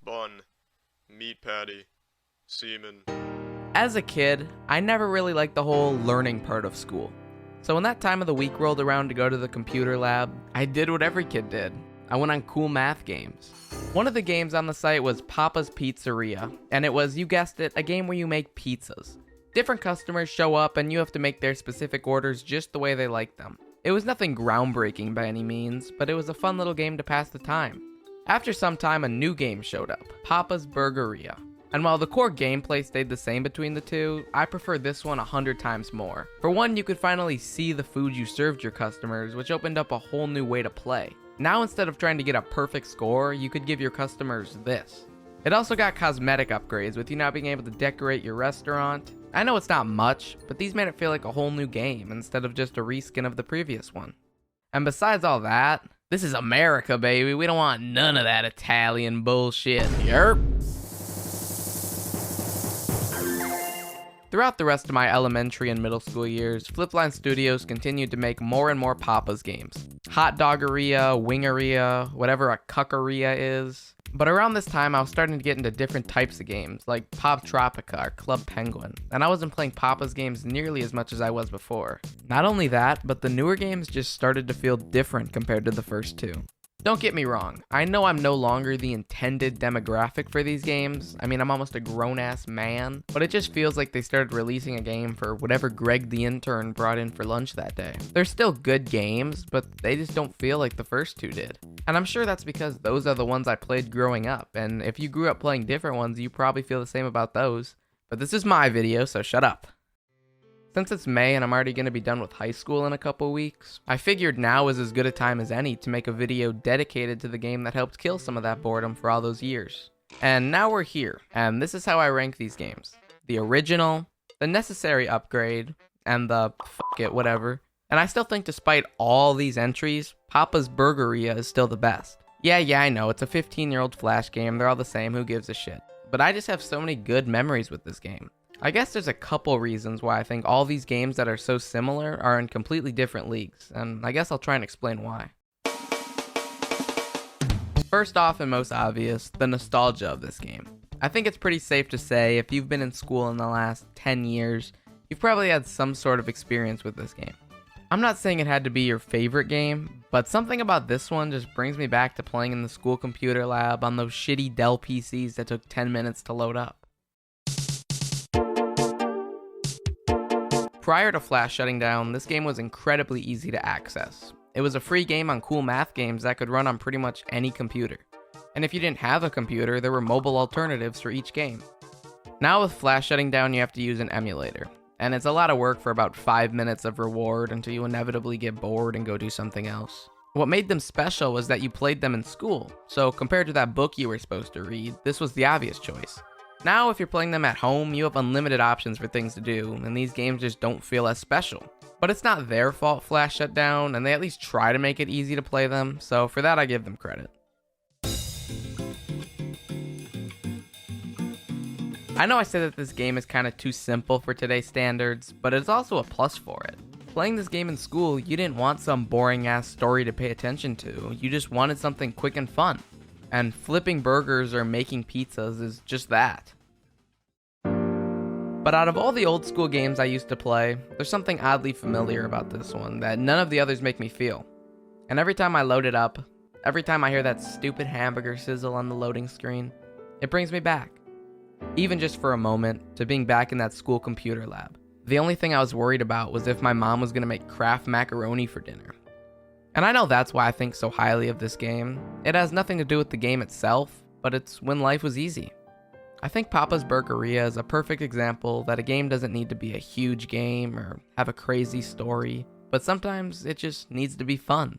bun, meat patty, semen. As a kid, I never really liked the whole learning part of school. So when that time of the week rolled around to go to the computer lab, I did what every kid did. I went on coolmathgames. One of the games on the site was Papa's Pizzeria, and it was, you guessed it, a game where you make pizzas. Different customers show up and you have to make their specific orders just the way they like them. It was nothing groundbreaking by any means, but it was a fun little game to pass the time. After some time, a new game showed up, Papa's Burgeria. And while the core gameplay stayed the same between the two, I prefer this one 100 times more. For one, you could finally see the food you served your customers, which opened up a whole new way to play. Now instead of trying to get a perfect score, you could give your customers this. It also got cosmetic upgrades, with you now being able to decorate your restaurant. I know it's not much, but these made it feel like a whole new game instead of just a reskin of the previous one. And besides all that, this is America, baby. We don't want none of that Italian bullshit. Yerp. Throughout the rest of my elementary and middle school years, Flipline Studios continued to make more and more Papa's games. Hot doggeria, wingeria, whatever a cuckeria is. But around this time, I was starting to get into different types of games, like Pop Tropica or Club Penguin, and I wasn't playing Papa's games nearly as much as I was before. Not only that, but the newer games just started to feel different compared to the first two. Don't get me wrong, I know I'm no longer the intended demographic for these games. I mean, I'm almost a grown-ass man, but it just feels like they started releasing a game for whatever Greg the intern brought in for lunch that day. They're still good games, but they just don't feel like the first two did. And I'm sure that's because those are the ones I played growing up, and if you grew up playing different ones, you probably feel the same about those. But this is my video, so shut up. Since it's May and I'm already going to be done with high school in a couple weeks, I figured now is as good a time as any to make a video dedicated to the game that helped kill some of that boredom for all those years. And now we're here, and this is how I rank these games. The original, the necessary upgrade, and the fuck it, whatever. And I still think despite all these entries, Papa's Burgeria is still the best. Yeah, I know, it's a 15-year-old Flash game, they're all the same, who gives a shit. But I just have so many good memories with this game. I guess there's a couple reasons why I think all these games that are so similar are in completely different leagues, and I guess I'll try and explain why. First off and most obvious, the nostalgia of this game. I think it's pretty safe to say if you've been in school in the last 10 years, you've probably had some sort of experience with this game. I'm not saying it had to be your favorite game, but something about this one just brings me back to playing in the school computer lab on those shitty Dell PCs that took 10 minutes to load up. Prior to Flash shutting down, this game was incredibly easy to access. It was a free game on coolmathgames that could run on pretty much any computer. And if you didn't have a computer, there were mobile alternatives for each game. Now with Flash shutting down, you have to use an emulator. And it's a lot of work for about 5 minutes of reward until you inevitably get bored and go do something else. What made them special was that you played them in school, so compared to that book you were supposed to read, this was the obvious choice. Now, if you're playing them at home, you have unlimited options for things to do, and these games just don't feel as special. But it's not their fault Flash shut down, and they at least try to make it easy to play them, so for that I give them credit. I know I said that this game is kind of too simple for today's standards, but it's also a plus for it. Playing this game in school, you didn't want some boring ass story to pay attention to, you just wanted something quick and fun. And flipping burgers or making pizzas is just that. But out of all the old school games I used to play, there's something oddly familiar about this one that none of the others make me feel. And every time I load it up, every time I hear that stupid hamburger sizzle on the loading screen, it brings me back. Even just for a moment, to being back in that school computer lab. The only thing I was worried about was if my mom was gonna make Kraft macaroni for dinner. And I know that's why I think so highly of this game. It has nothing to do with the game itself, but it's when life was easy. I think Papa's Burgeria is a perfect example that a game doesn't need to be a huge game or have a crazy story, but sometimes it just needs to be fun.